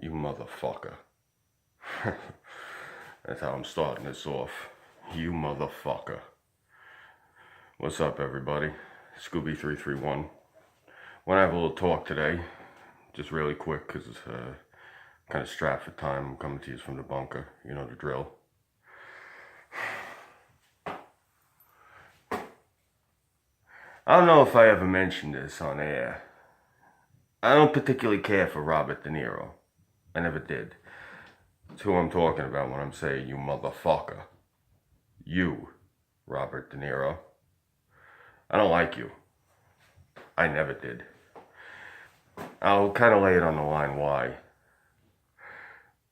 You motherfucker. That's how I'm starting this off. You motherfucker. What's up, everybody? Scooby331. Want to have a little talk today. Just really quick, because it's kind of strapped for time. I'm coming to you from the bunker. You know the drill. I don't know if I ever mentioned this on air. I don't particularly care for Robert De Niro. I never did. It's who I'm talking about when I'm saying you motherfucker. You, Robert De Niro. I don't like you. I never did. I'll kind of lay it on the line why.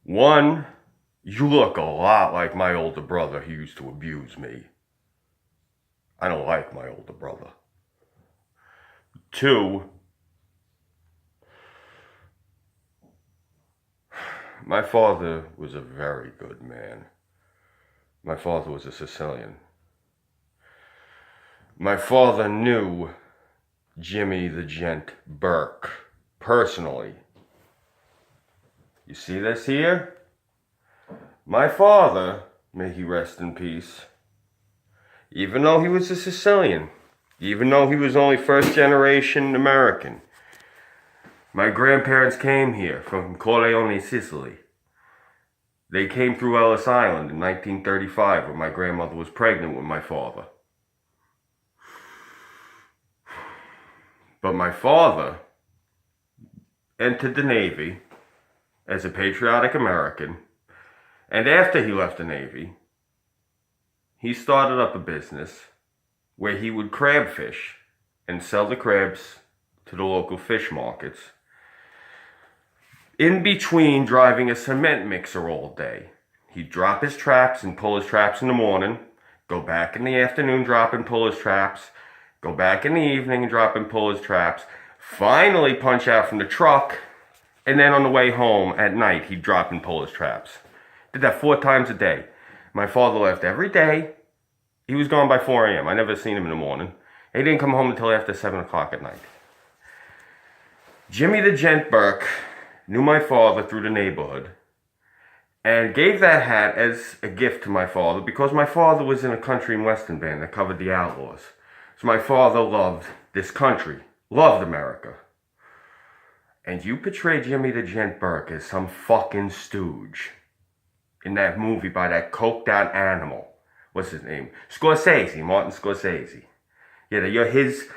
One, you look a lot like my older brother who used to abuse me. I don't like my older brother. Two, my father was a very good man. My father was a Sicilian. My father knew Jimmy the Gent Burke personally. You see this here? My father, may he rest in peace, even though he was a Sicilian, even though he was only first generation American, my grandparents came here from Corleone, Sicily. They came through Ellis Island in 1935 when my grandmother was pregnant with my father. But my father entered the Navy as a patriotic American, and after he left the Navy, he started up a business where he would crab fish and sell the crabs to the local fish markets, in between driving a cement mixer all day. He'd drop his traps and pull his traps in the morning, go back in the afternoon, drop and pull his traps, go back in the evening and drop and pull his traps, finally punch out from the truck, and then on the way home at night, he'd drop and pull his traps. Did that 4 times a day. My father left every day. He was gone by 4 a.m. I never seen him in the morning. He didn't come home until after 7 o'clock at night. Jimmy the Gent Burke knew my father through the neighborhood and gave that hat as a gift to my father because my father was in a country and western band that covered the outlaws. So my father loved this country, loved America. And you portray Jimmy the Gent Burke as some fucking stooge in that movie by that coked out animal. What's his name? Scorsese, Martin Scorsese. Yeah, you're his...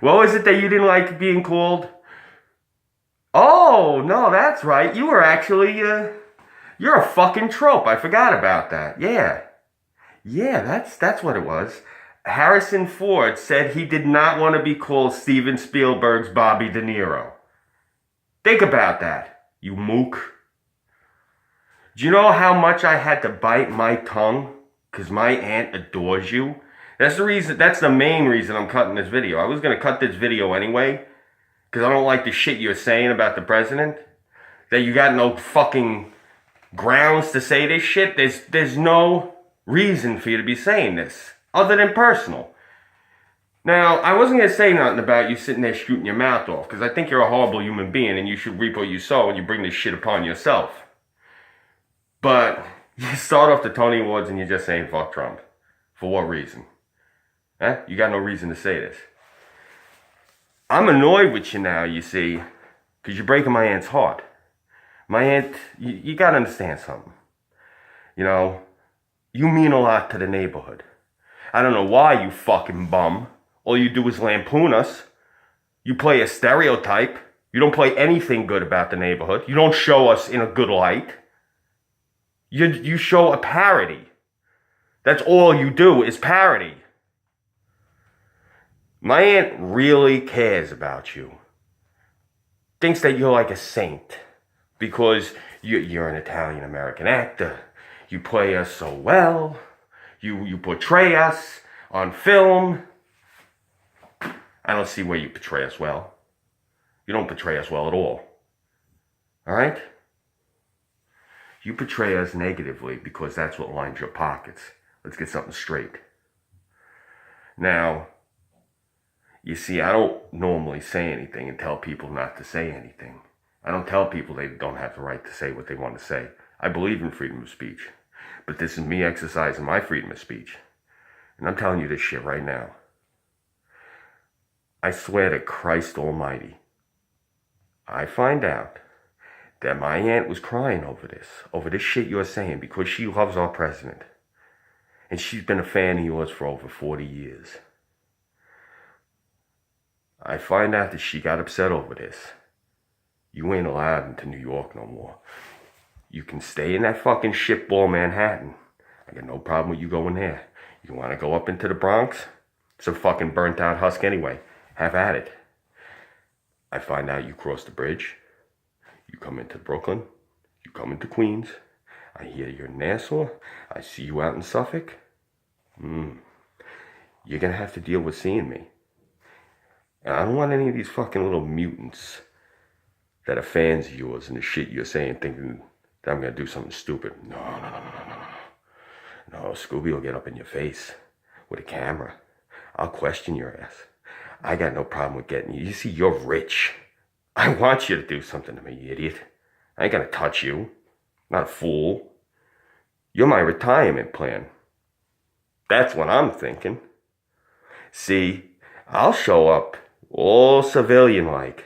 What was it that you didn't like being called? Oh, no, that's right. You were actually, you're a fucking trope. I forgot about that. Yeah. Yeah, that's what it was. Harrison Ford said he did not want to be called Steven Spielberg's Bobby De Niro. Think about that, you mook. Do you know how much I had to bite my tongue? Because my aunt adores you. That's the main reason I'm cutting this video. I was going to cut this video anyway, because I don't like the shit you're saying about the president. That you got no fucking grounds to say this shit. There's no reason for you to be saying this, other than personal. Now, I wasn't going to say nothing about you sitting there shooting your mouth off, because I think you're a horrible human being, and you should reap what you sow, and you bring this shit upon yourself. But you start off the Tony Awards and you're just saying fuck Trump. For what reason? Huh? You got no reason to say this. I'm annoyed with you now, you see, because you're breaking my aunt's heart. My aunt, you got to understand something. You know, you mean a lot to the neighborhood. I don't know why, you fucking bum. All you do is lampoon us. You play a stereotype. You don't play anything good about the neighborhood. You don't show us in a good light. You show a parody. That's all you do is parody. My aunt really cares about you. Thinks that you're like a saint. Because you're an Italian-American actor. You play us so well. You portray us on film. I don't see where you portray us well. You don't portray us well at all. Alright? You portray us negatively because that's what lines your pockets. Let's get something straight. Now, you see, I don't normally say anything and tell people not to say anything. I don't tell people they don't have the right to say what they want to say. I believe in freedom of speech. But this is me exercising my freedom of speech. And I'm telling you this shit right now. I swear to Christ Almighty, I find out that my aunt was crying over this shit you're saying, because she loves our president. And she's been a fan of yours for over 40 years. I find out that she got upset over this. You ain't allowed into New York no more. You can stay in that fucking shitball Manhattan. I got no problem with you going there. You want to go up into the Bronx? It's a fucking burnt out husk anyway. Have at it. I find out you cross the bridge. You come into Brooklyn. You come into Queens. I hear you're in Nassau. I see you out in Suffolk. You're gonna have to deal with seeing me. And I don't want any of these fucking little mutants that are fans of yours and the shit you're saying thinking that I'm gonna do something stupid. No. No, Scooby will get up in your face with a camera. I'll question your ass. I got no problem with getting you. You see, you're rich. I want you to do something to me, you idiot. I ain't gonna touch you. I'm not a fool. You're my retirement plan. That's what I'm thinking. See, I'll show up all civilian-like.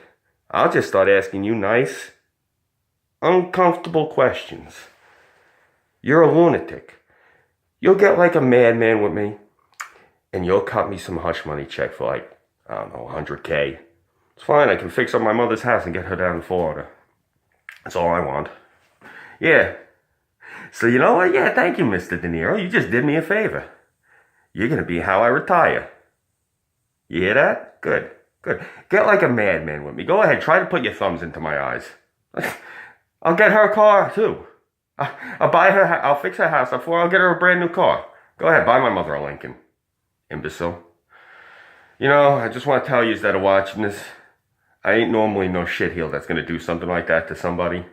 I'll just start asking you nice, uncomfortable questions. You're a lunatic. You'll get like a madman with me, and you'll cut me some hush money check for like, I don't know, 100K. It's fine, I can fix up my mother's house and get her down in Florida. That's all I want. Yeah. So you know what? Yeah, thank you, Mr. De Niro. You just did me a favor. You're gonna be how I retire. You hear that? Good. Get like a madman with me. Go ahead, try to put your thumbs into my eyes. I'll get her a car, too. I'll buy her, I'll fix her house up for her, I'll get her a brand new car. Go ahead, buy my mother a Lincoln. Imbecile. You know, I just want to tell you that are watching this, I ain't normally no shitheel that's gonna do something like that to somebody.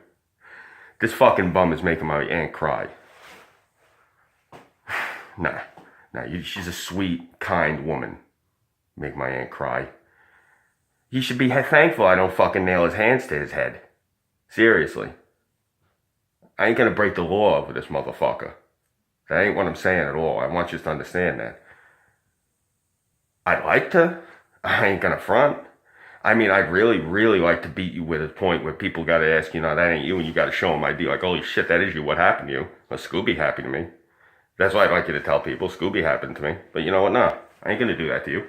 This fucking bum is making my aunt cry. Nah, she's a sweet, kind woman. Make my aunt cry. He should be thankful I don't fucking nail his hands to his head. Seriously. I ain't gonna break the law over this motherfucker. That ain't what I'm saying at all. I want you to understand that. I'd like to. I ain't gonna front. I mean, I'd really, really like to beat you with a point where people gotta ask, you know, that ain't you, and you gotta show them I'd be like, holy shit, that is you. What happened to you? Well, Scooby happened to me. That's why I'd like you to tell people. Scooby happened to me. But you know what? No, I ain't gonna do that to you.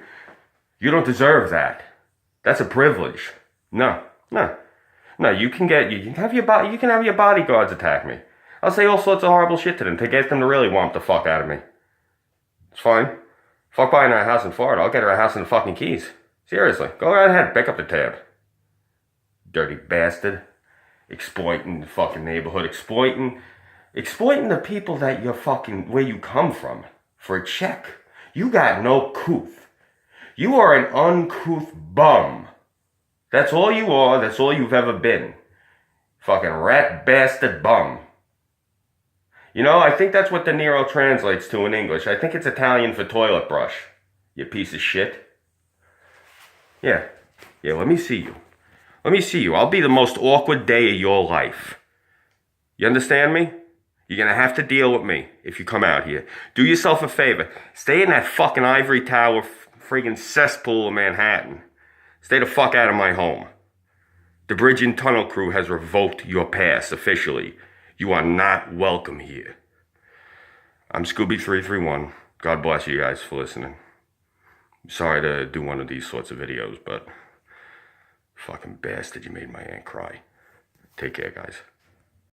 You don't deserve that. That's a privilege. No. You can have your bodyguards attack me. I'll say all sorts of horrible shit to them to get them to really want the fuck out of me. It's fine. Fuck buying her a house in Florida. I'll get her a house in the fucking Keys. Seriously, go right ahead, pick up the tab. Dirty bastard. Exploiting the fucking neighborhood. Exploiting the people that you're fucking, where you come from, for a check. You got no couth. You are an uncouth bum. That's all you are. That's all you've ever been. Fucking rat bastard bum. You know, I think that's what De Niro translates to in English. I think it's Italian for toilet brush. You piece of shit. Yeah, let me see you. I'll be the most awkward day of your life. You understand me? You're gonna have to deal with me if you come out here. Do yourself a favor. Stay in that fucking ivory tower friggin' cesspool of Manhattan. Stay the fuck out of my home. The bridge and tunnel crew has revoked your pass officially. You are not welcome here. I'm Scooby331. God bless you guys for listening. I'm sorry to do one of these sorts of videos, but fucking bastard, you made my aunt cry. Take care, guys.